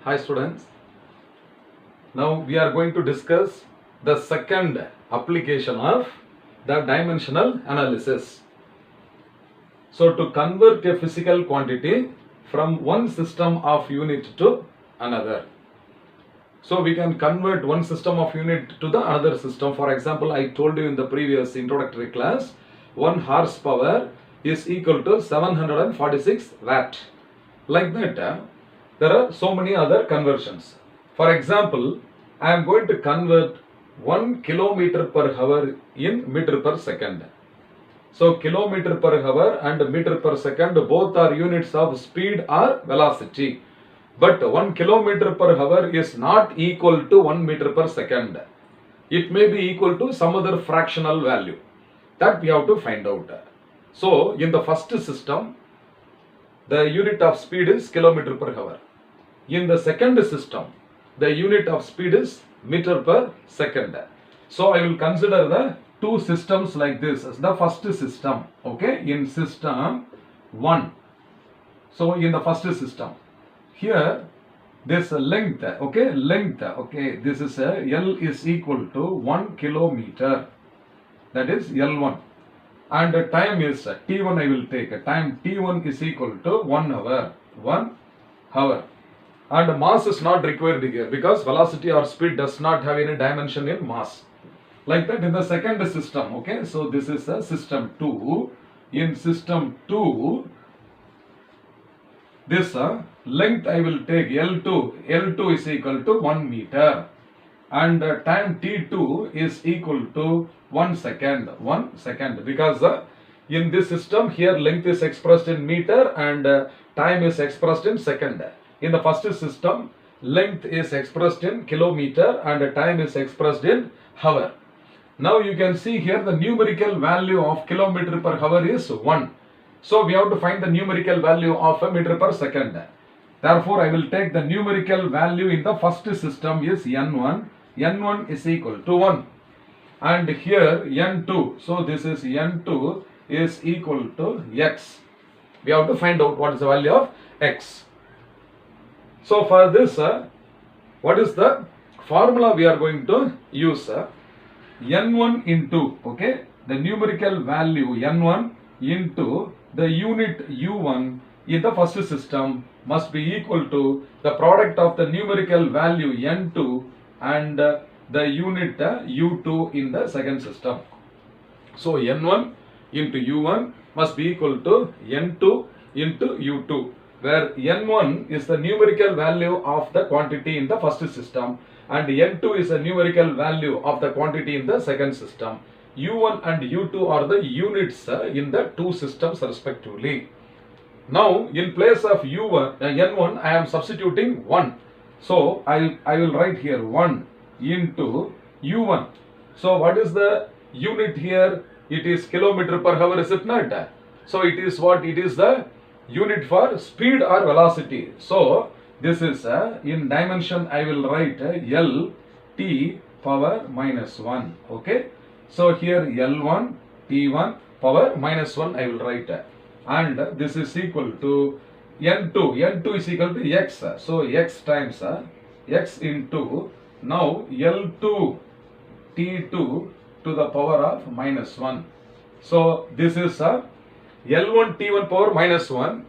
Hi students. Now we are going to discuss the second application of the dimensional analysis. So to convert a physical quantity from one system of unit to another. So we can convert one system of unit to the another system. For example, I told you in the previous introductory class, 1 horsepower is equal to 746 watt. Like that, there are so many other conversions. For example, I am going to convert 1 kilometer per hour in meter per second. So kilometer per hour and meter per second both are units of speed or velocity. But 1 kilometer per hour is not equal to 1 meter per second. It may be equal to some other fractional value. That we have to find out. So in the first system, the unit of speed is kilometer per hour. In the second system, the unit of speed is meter per second. So I will consider the two systems like this as the first system. Okay, in system 1. So in the first system, here this length, okay, this is L is equal to 1 kilometer, that is L1, and time is T1. I will take time T1 is equal to 1 hour, and mass is not required here because velocity or speed does not have any dimension in mass. Like that in the second system. Okay, so this is system 2. In system 2, this length I will take L2 is equal to 1 meter, and time T2 is equal to 1 second, because in this system here length is expressed in meter and time is expressed in second. In the first system, length is expressed in kilometer and time is expressed in hour. Now you can see here the numerical value of kilometer per hour is 1. So we have to find the numerical value of a meter per second. Therefore, I will take the numerical value in the first system is N1. N1 is equal to 1. And here N2. So this is N2 is equal to X. We have to find out what is the value of X. So for this, what is the formula we are going to use? N1 into, okay, the numerical value N1 into the unit U1 in the first system must be equal to the product of the numerical value N2 and the unit U2 in the second system. So N1 into U1 must be equal to N2 into U2, where N1 is the numerical value of the quantity in the first system and N2 is the numerical value of the quantity in the second system. U1 and U2 are the units in the two systems respectively. Now in place of U1, N1 I am substituting 1. So I will write here 1 into U1. So what is the unit here? It is kilometer per hour, is it not? So it is what? It is the unit for speed or velocity. So this is in dimension I will write L T power minus 1. Okay. So here L1 T1 power minus 1 I will write, and this is equal to N2. N2 is equal to X. So X times X into now L2 T2 to the power of minus 1. So this is L1 T1 power minus 1.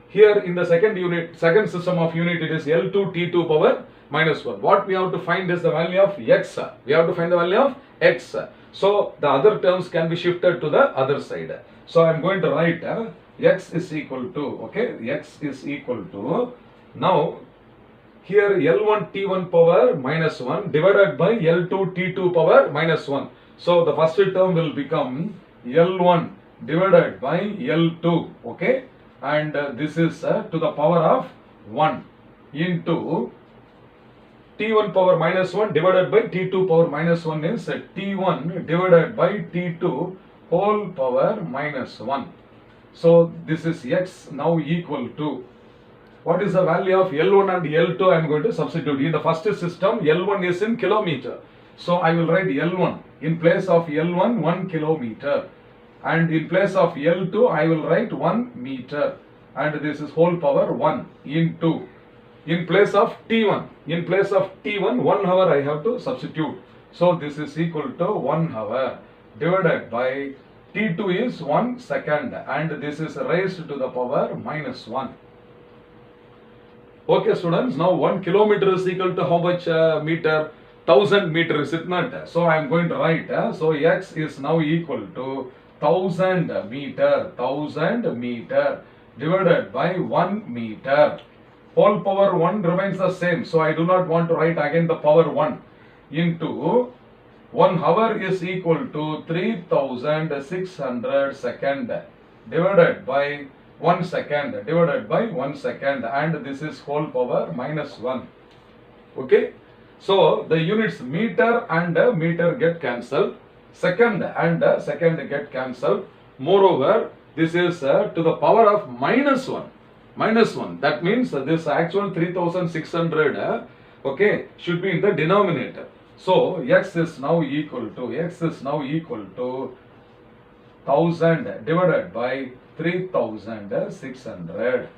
Here in the second system of unit, it is L2 T2 power minus 1. What we have to find is the value of X. We have to find the value of X. So the other terms can be shifted to the other side. So I am going to write X is equal to, okay, X is equal to, now here L1 T1 power minus 1 divided by L2 T2 power minus 1. So the first term will become L1 divided by L2, okay, and this is to the power of 1 into T1 power minus 1 divided by T2 power minus 1 is T1 divided by T2 whole power minus 1. So this is X now equal to, what is the value of L1 and L2? I am going to substitute. In the first system, L1 is in kilometer. So I will write L1 in place of L1 1 kilometer, and in place of L2 I will write 1 meter, and this is whole power 1 into in place of T1. In place of T1, 1 hour I have to substitute. So this is equal to 1 hour divided by T2 is 1 second, and this is raised to the power minus 1. Okay students, now 1 kilometer is equal to how much meter? 1000 meters, is it not? So I am going to write, so x is now equal to 1000 meter divided by 1 meter. Whole power 1 remains the same, so I do not want to write again the power 1 into 1 hour is equal to 3600 second divided by 1 second and this is whole power minus 1. Okay, so the units meter and meter get cancelled, second and second get cancelled. Moreover, this is to the power of minus 1. That means this actual 3600 okay, should be in the denominator. So x is now equal to 1000 divided by 3600.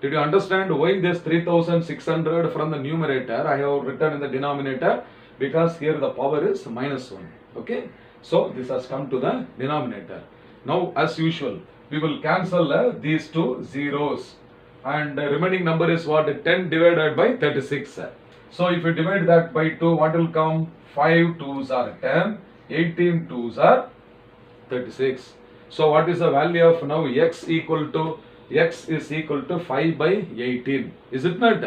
Did you understand why this 3600 from the numerator I have written in the denominator? Because here the power is minus 1. Okay, so this has come to the denominator. Now as usual, we will cancel these two zeros, and the remaining number is what? 10 divided by 36. So if you divide that by 2, what will come? 5 2s are 10, 18 2s are 36. So what is the value of now x is equal to 5 by 18, is it not?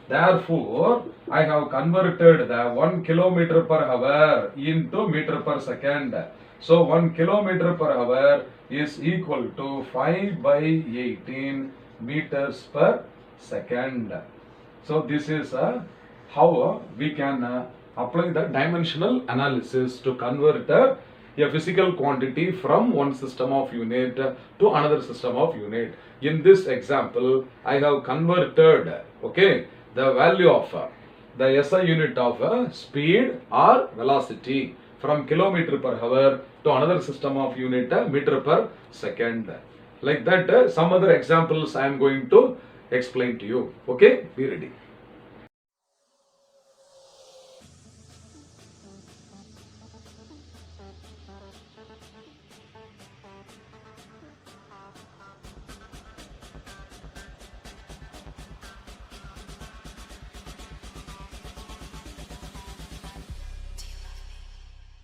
Therefore, I have converted the 1 kilometer per hour into meter per second. So 1 kilometer per hour is equal to 5 by 18 meters per second. So this is how we can apply the dimensional analysis to convert a physical quantity from one system of unit to another system of unit. In this example, I have converted okay, the value of the SI unit of speed or velocity from kilometer per hour to another system of unit meter per second. Like that, some other examples I am going to explain to you. Okay, be ready.